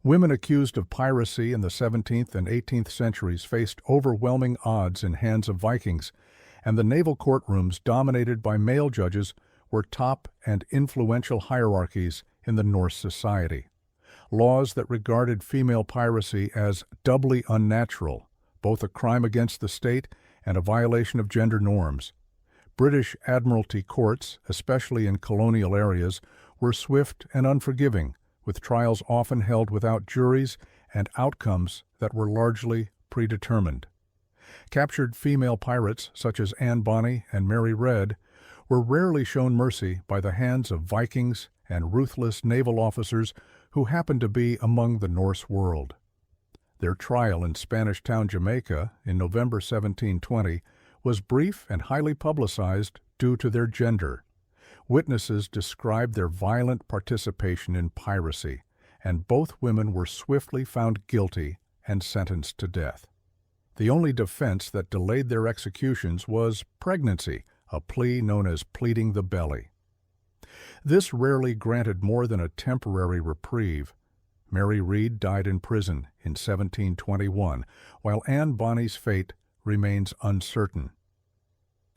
Women accused of piracy in the 17th and 18th centuries faced overwhelming odds in hands of Vikings, and the naval courtrooms dominated by male judges were top and influential hierarchies in the Norse society. Laws that regarded female piracy as doubly unnatural, both a crime against the state and a violation of gender norms. British Admiralty courts, especially in colonial areas, were swift and unforgiving, with trials often held without juries and outcomes that were largely predetermined. Captured female pirates such as Anne Bonny and Mary Red were rarely shown mercy by the hands of Vikings and ruthless naval officers who happened to be among the Norse world. Their trial in Spanish town Jamaica in November 1720 was brief and highly publicized due to their gender. Witnesses described their violent participation in piracy, and both women were swiftly found guilty and sentenced to death. The only defense that delayed their executions was pregnancy, a plea known as pleading the belly. This rarely granted more than a temporary reprieve. Mary Read died in prison in 1721, while Anne Bonny's fate remains uncertain.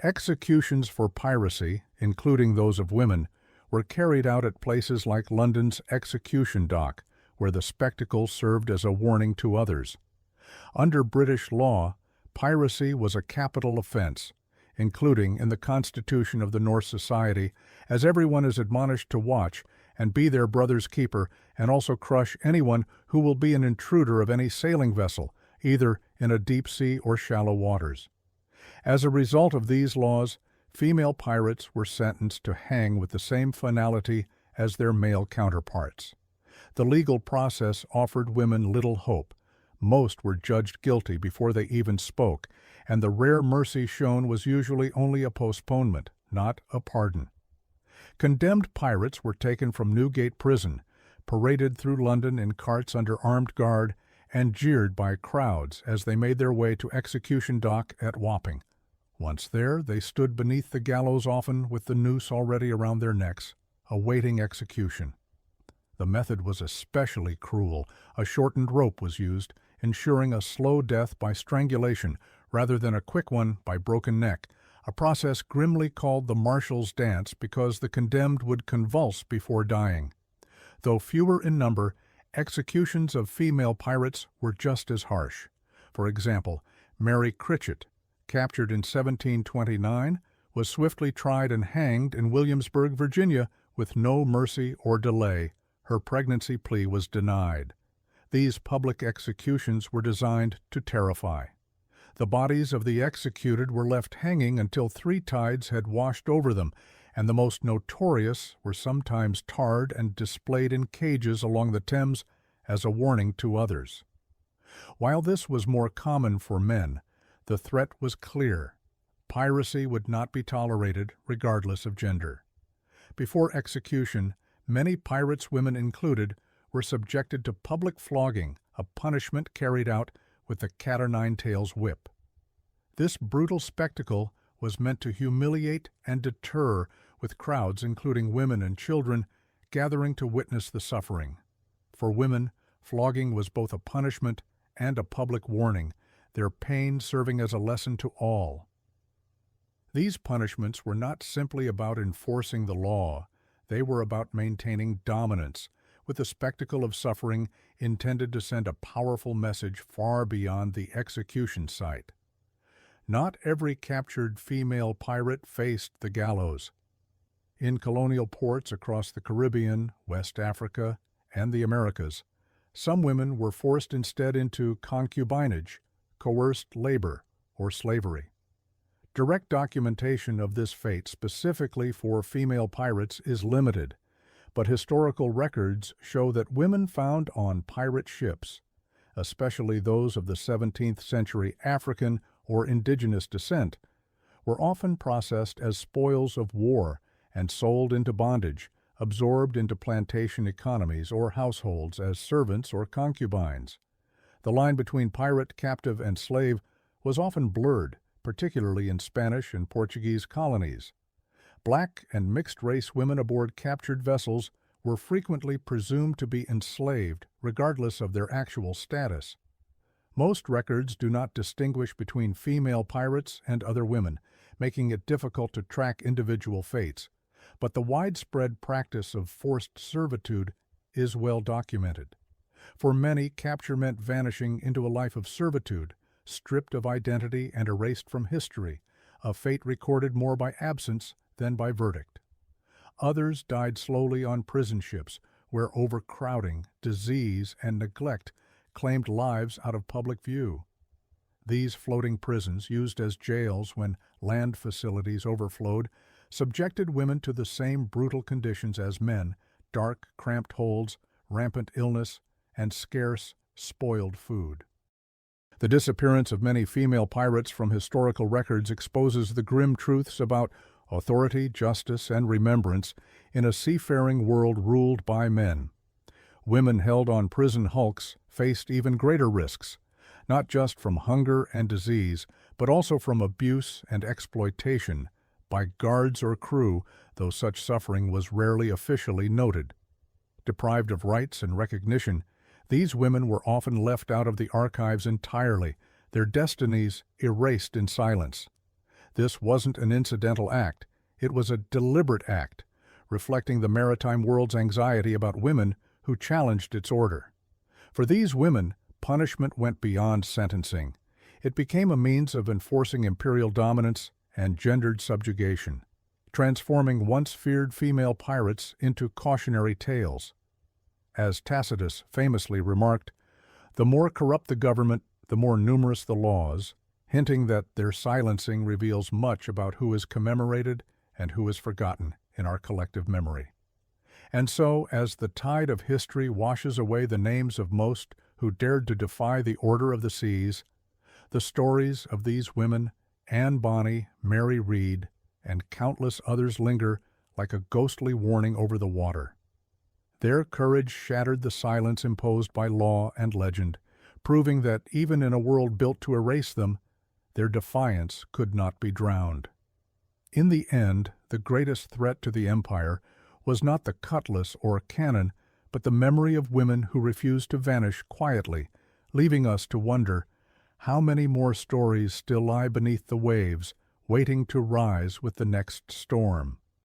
Executions for piracy, including those of women, were carried out at places like London's execution dock, where the spectacle served as a warning to others. Under British law, piracy was a capital offense, including in the Constitution of the Norse Society, as everyone is admonished to watch and be their brother's keeper, and also crush anyone who will be an intruder of any sailing vessel, either in a deep sea or shallow waters. As a result of these laws, female pirates were sentenced to hang with the same finality as their male counterparts. The legal process offered women little hope. Most were judged guilty before they even spoke, and the rare mercy shown was usually only a postponement, not a pardon. Condemned pirates were taken from Newgate Prison, paraded through London in carts under armed guard, and jeered by crowds as they made their way to execution dock at Wapping. Once there, they stood beneath the gallows, often with the noose already around their necks, awaiting execution. The method was especially cruel. A shortened rope was used, ensuring a slow death by strangulation rather than a quick one by broken neck, a process grimly called the marshal's dance because the condemned would convulse before dying. Though fewer in number, executions of female pirates were just as harsh. For example, Mary Critchett, captured in 1729, was swiftly tried and hanged in Williamsburg, Virginia, with no mercy or delay. Her pregnancy plea was denied. These public executions were designed to terrify. The bodies of the executed were left hanging until three tides had washed over them, and the most notorious were sometimes tarred and displayed in cages along the Thames as a warning to others. While this was more common for men, the threat was clear. Piracy would not be tolerated, regardless of gender. Before execution, many pirates, women included, were subjected to public flogging, a punishment carried out with the cat-o'-nine-tails whip. This brutal spectacle was meant to humiliate and deter, with crowds, including women and children, gathering to witness the suffering. For women, flogging was both a punishment and a public warning, their pain serving as a lesson to all. These punishments were not simply about enforcing the law. They were about maintaining dominance, with the spectacle of suffering intended to send a powerful message far beyond the execution site. Not every captured female pirate faced the gallows. In colonial ports across the Caribbean, West Africa, and the Americas, some women were forced instead into concubinage, coerced labor, or slavery. Direct documentation of this fate specifically for female pirates is limited, but historical records show that women found on pirate ships, especially those of the 17th century African or indigenous descent, were often processed as spoils of war and sold into bondage, absorbed into plantation economies or households as servants or concubines. The line between pirate, captive, and slave was often blurred, particularly in Spanish and Portuguese colonies. Black and mixed-race women aboard captured vessels were frequently presumed to be enslaved, regardless of their actual status. Most records do not distinguish between female pirates and other women, making it difficult to track individual fates. But the widespread practice of forced servitude is well documented. For many, capture meant vanishing into a life of servitude, stripped of identity and erased from history, a fate recorded more by absence than by verdict. Others died slowly on prison ships, where overcrowding, disease, and neglect claimed lives out of public view. These floating prisons, used as jails when land facilities overflowed, subjected women to the same brutal conditions as men: dark, cramped holds, rampant illness, and scarce, spoiled food. The disappearance of many female pirates from historical records exposes the grim truths about authority, justice, and remembrance in a seafaring world ruled by men. Women held on prison hulks faced even greater risks, not just from hunger and disease, but also from abuse and exploitation by guards or crew, though such suffering was rarely officially noted. Deprived of rights and recognition, these women were often left out of the archives entirely, their destinies erased in silence. This wasn't an incidental act, it was a deliberate act, reflecting the maritime world's anxiety about women who challenged its order. For these women, punishment went beyond sentencing. It became a means of enforcing imperial dominance and gendered subjugation, transforming once feared female pirates into cautionary tales. As Tacitus famously remarked, "The more corrupt the government, the more numerous the laws," hinting that their silencing reveals much about who is commemorated and who is forgotten in our collective memory. And so, as the tide of history washes away the names of most who dared to defy the order of the seas, the stories of these women, Anne Bonny, Mary Read, and countless others linger like a ghostly warning over the water. Their courage shattered the silence imposed by law and legend, proving that even in a world built to erase them, their defiance could not be drowned. In the end, the greatest threat to the empire was not the cutlass or cannon, but the memory of women who refused to vanish quietly, leaving us to wonder how many more stories still lie beneath the waves, waiting to rise with the next storm.